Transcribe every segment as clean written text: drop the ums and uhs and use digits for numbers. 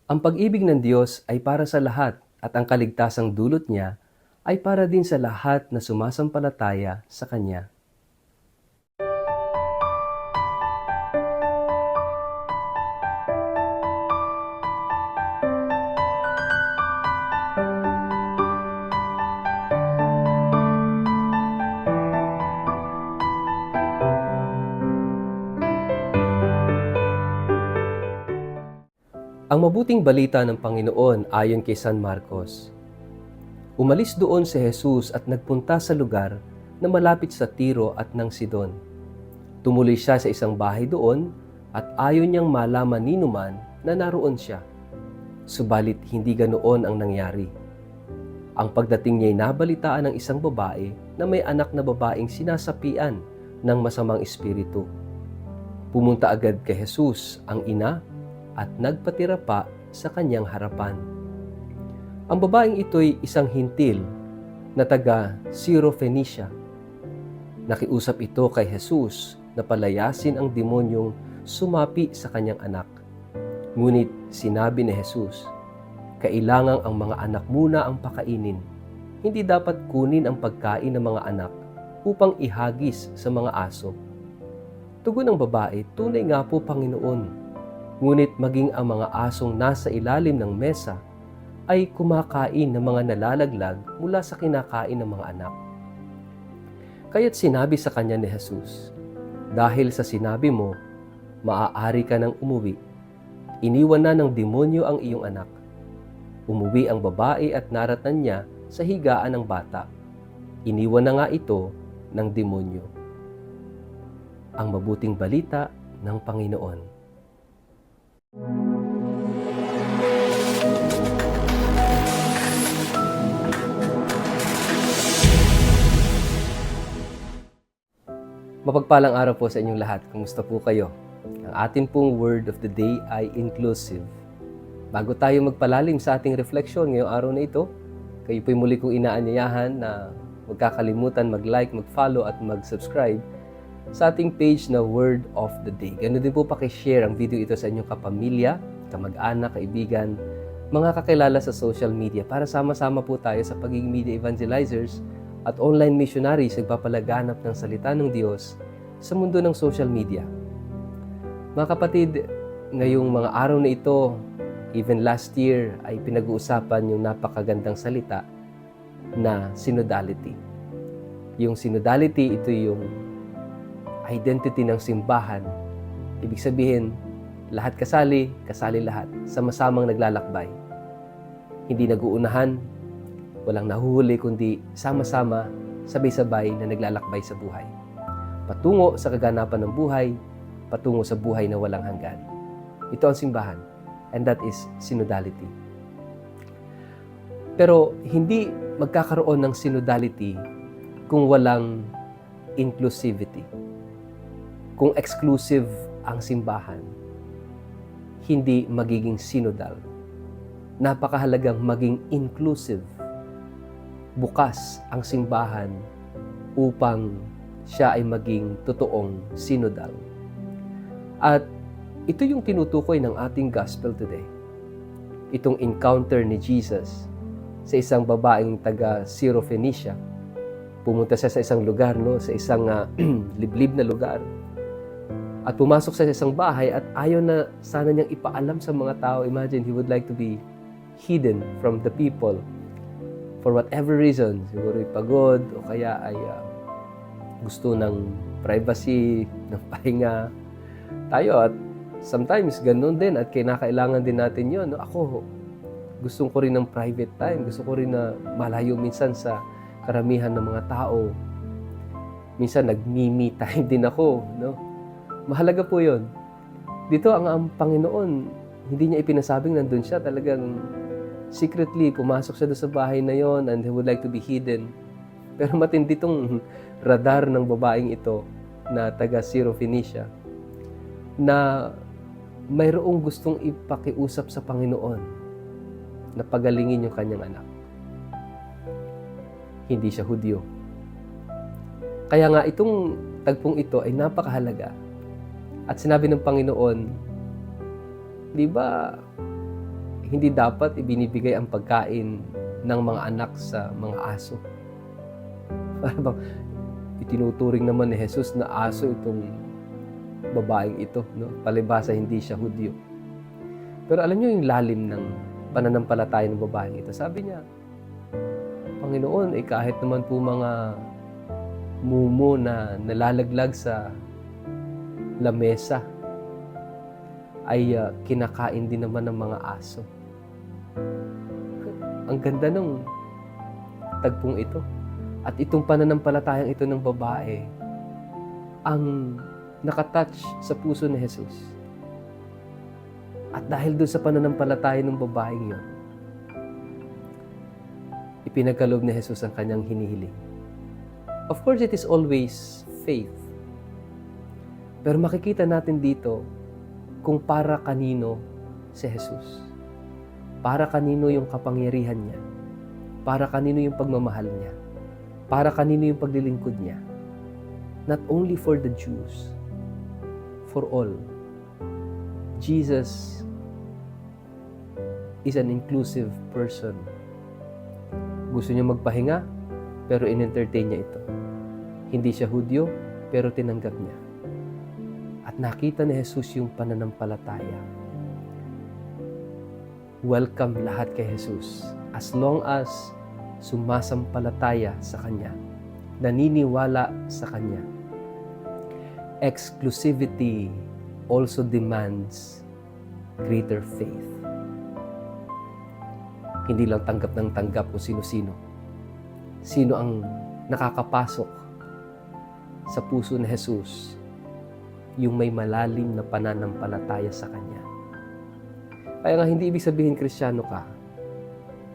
Ang pag-ibig ng Diyos ay para sa lahat at ang kaligtasang dulot niya ay para din sa lahat na sumasampalataya sa Kanya. Ang mabuting balita ng Panginoon ayon kay San Marcos. Umalis doon si Jesus at nagpunta sa lugar na malapit sa Tiro at ng Sidon. Tumuloy siya sa isang bahay doon at ayon niyang malaman ninuman na naroon siya. Subalit hindi ganoon ang nangyari. Ang pagdating niya'y nabalitaan ng isang babae na may anak na babaeng sinasapian ng masamang espiritu. Pumunta agad kay Jesus ang ina at nagpatira pa sa kanyang harapan. Ang babaeng ito'y isang hintil na taga Syrophoenicia. Nakiusap ito kay Jesus na palayasin ang demonyong sumapi sa kanyang anak. Ngunit sinabi ni Jesus, kailangang ang mga anak muna ang pakainin. Hindi dapat kunin ang pagkain ng mga anak upang ihagis sa mga aso. Tugon ng babae, tunay nga po Panginoon. Ngunit maging ang mga asong nasa ilalim ng mesa ay kumakain ng mga nalalaglag mula sa kinakain ng mga anak. Kaya't sinabi sa kanya ni Jesus, dahil sa sinabi mo, maaari ka nang umuwi. Iniwan na ng demonyo ang iyong anak. Umuwi ang babae at naratan niya sa higaan ng bata. Iniwan na nga ito ng demonyo. Ang mabuting balita ng Panginoon. Mapagpalang araw po sa inyong lahat. Kumusta po kayo? Ang atin pong word of the day ay inclusive. Bago tayo magpalalim sa ating refleksyon ngayong araw na ito, kayo po'y muli kong inaanyayahan na huwag kakalimutan mag-like, mag-follow at mag-subscribe sa ating page na Word of the Day. Ganun din po pakishare ang video ito sa inyong kapamilya, kamag-anak, kaibigan, mga kakilala sa social media para sama-sama po tayo sa pagiging media evangelizers at online missionaries nagpapalaganap ng salita ng Diyos sa mundo ng social media. Mga kapatid, ngayong mga araw na ito, even last year, ay pinag-uusapan yung napakagandang salita na synodality. Yung synodality, ito yung identity ng simbahan. Ibig sabihin, lahat kasali, kasali lahat, sama-samang naglalakbay. Hindi nag-uunahan, walang nahuhuli, kundi sama-sama, sabay-sabay na naglalakbay sa buhay. Patungo sa kaganapan ng buhay, patungo sa buhay na walang hanggan. Ito ang simbahan, and that is synodality. Pero hindi magkakaroon ng synodality kung walang inclusivity. Kung exclusive ang simbahan, hindi magiging synodal. Napakahalagang maging inclusive. Bukas ang simbahan upang siya ay maging totoong synodal. At ito yung tinutukoy ng ating gospel today. Itong encounter ni Jesus sa isang babaeng taga Syrophoenicia. Pumunta siya sa isang lugar, sa isang liblib na lugar. At pumasok siya sa isang bahay at ayaw na sana niyang ipaalam sa mga tao. Imagine, he would like to be hidden from the people. For whatever reason, siguro pagod o kaya ay gusto ng privacy, ng pahinga. Tayo at sometimes ganun din at kinakailangan din natin yun. Ako, gusto ko rin ng private time. Gusto ko rin na malayo minsan sa karamihan ng mga tao. Minsan nag-me time din ako. Mahalaga po yun. Dito ang Panginoon, hindi niya ipinasabing nandun siya. Talagang secretly pumasok siya doon sa bahay na yon and he would like to be hidden. Pero matindi tong radar ng babaeng ito na taga Syrophoenicia na mayroong gustong ipakiusap sa Panginoon na pagalingin yung kanyang anak. Hindi siya Hudyo. Kaya nga itong tagpong ito ay napakahalaga. At sinabi ng Panginoon, di ba, hindi dapat ibinibigay ang pagkain ng mga anak sa mga aso. Para bang itinuturing naman ni Jesus na aso itong babaeng ito, no? Palibhasa hindi siya Hudyo. Pero alam niyo yung lalim ng pananampalataya ng babaeng ito. Sabi niya, Panginoon, kahit naman po mga mumo na nalalaglag sa lamesa, ay kinakain din naman ng mga aso. Ang ganda ng tagpong ito. At itong pananampalatayang ito ng babae ang nakatouch sa puso ni Jesus. At dahil doon sa pananampalataya ng babaeng yun, ipinagkaloob ni Jesus ang kanyang hinihiling. Of course, it is always faith. Pero makikita natin dito kung para kanino si Jesus. Para kanino yung kapangyarihan niya. Para kanino yung pagmamahal niya. Para kanino yung paglilingkod niya. Not only for the Jews, for all. Jesus is an inclusive person. Gusto niya magpahinga, pero in-entertain niya ito. Hindi siya Hudyo, pero tinanggap niya. At nakita ni Jesus yung pananampalataya. Welcome lahat kay Jesus. As long as sumasampalataya sa Kanya, naniniwala sa Kanya. Exclusivity also demands greater faith. Hindi lang tanggap ng tanggap kung sino-sino. Sino ang nakakapasok sa puso ni Jesus, yung may malalim na pananampalataya sa Kanya. Kaya nga hindi ibig sabihin Kristiyano ka,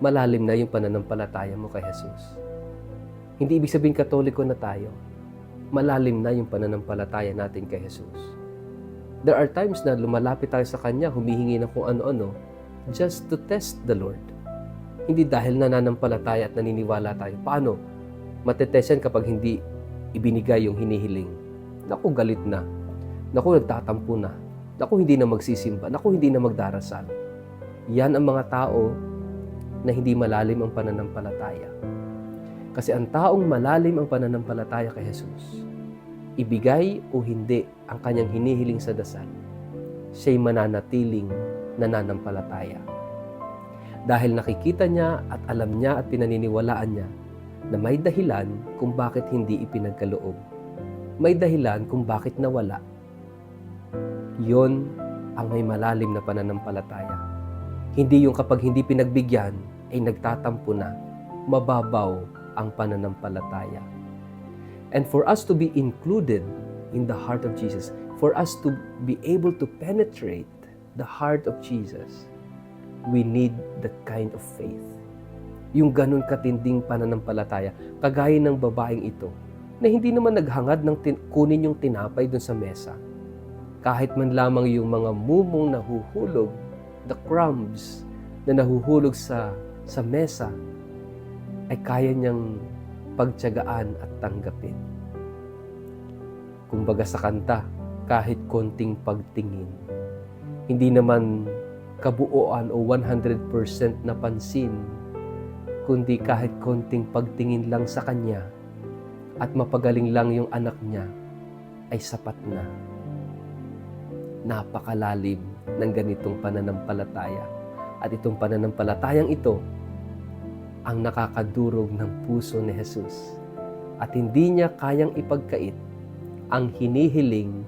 malalim na yung pananampalataya mo kay Jesus. Hindi ibig sabihin Katoliko na tayo, malalim na yung pananampalataya natin kay Jesus. There are times na lumalapit tayo sa Kanya, humihingi ng kung ano-ano, just to test the Lord. Hindi dahil nananampalataya at naniniwala tayo. Paano? Matetest yan kapag hindi ibinigay yung hinihiling. Naku, galit na. Naku, nagtatampo na. Naku, hindi na magsisimba. Naku, hindi na magdarasal. Yan ang mga tao na hindi malalim ang pananampalataya. Kasi ang taong malalim ang pananampalataya kay Jesus, ibigay o hindi ang kanyang hinihiling sa dasal, siya'y mananatiling nananampalataya. Dahil nakikita niya at alam niya at pinaniniwalaan niya na may dahilan kung bakit hindi ipinagkaloob. May dahilan kung bakit nawala. Yon ang may malalim na pananampalataya. Hindi yung kapag hindi pinagbigyan ay nagtatampo na. Mababaw ang pananampalataya. And for us to be included in the heart of Jesus, for us to be able to penetrate the heart of Jesus, we need that kind of faith. Yung ganun katinding pananampalataya, kagaya ng babaeng ito, na hindi naman naghangad ng kunin yung tinapay dun sa mesa. Kahit man lamang yung mga mumong nahuhulog, the crumbs na nahuhulog sa mesa, ay kaya niyang pagtiyagaan at tanggapin. Kumbaga sa kanta, kahit konting pagtingin, hindi naman kabuuan o 100% na pansin, kundi kahit konting pagtingin lang sa Kanya at mapagaling lang yung anak niya, ay sapat na. Napakalalim ng ganitong pananampalataya. At itong pananampalatayang ito ang nakakadurog ng puso ni Jesus. At hindi niya kayang ipagkait ang hinihiling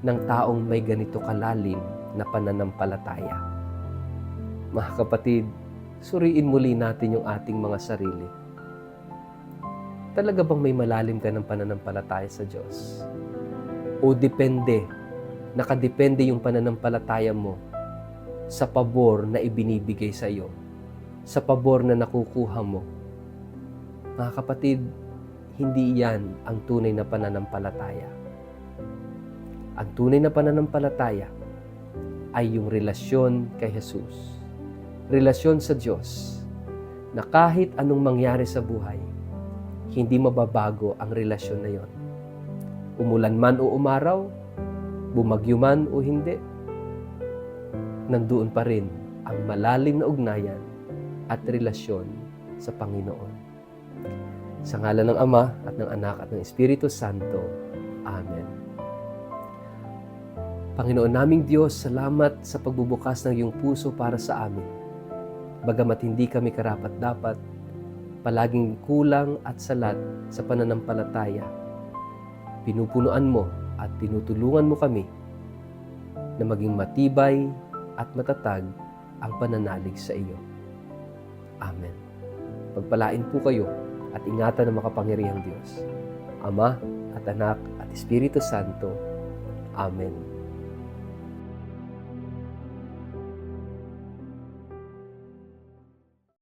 ng taong may ganito kalalim na pananampalataya. Mga kapatid, suriin muli natin yung ating mga sarili. Talaga bang may malalim ka ng pananampalataya sa Diyos? O depende, nakadepende yung pananampalataya mo sa pabor na ibinibigay sa iyo, sa pabor na nakukuha mo? Mga kapatid, hindi yan ang tunay na pananampalataya. Ang tunay na pananampalataya ay yung relasyon kay Jesus. Relasyon sa Diyos na kahit anong mangyari sa buhay, hindi mababago ang relasyon na yon. Umulan man o umaraw, bumagyo man o hindi, nandoon pa rin ang malalim na ugnayan at relasyon sa Panginoon. Sa ngalan ng Ama at ng Anak at ng Espiritu Santo. Amen. Panginoon naming Diyos, salamat sa pagbubukas ng iyong puso para sa amin. Bagamat hindi kami karapat-dapat, palaging kulang at salat sa pananampalataya, pinupunuan mo at tinutulungan mo kami na maging matibay at matatag ang pananalig sa iyo. Amen. Pagpalain po kayo at ingatan ng makapangyarihang Diyos, Ama at Anak at Espiritu Santo. Amen.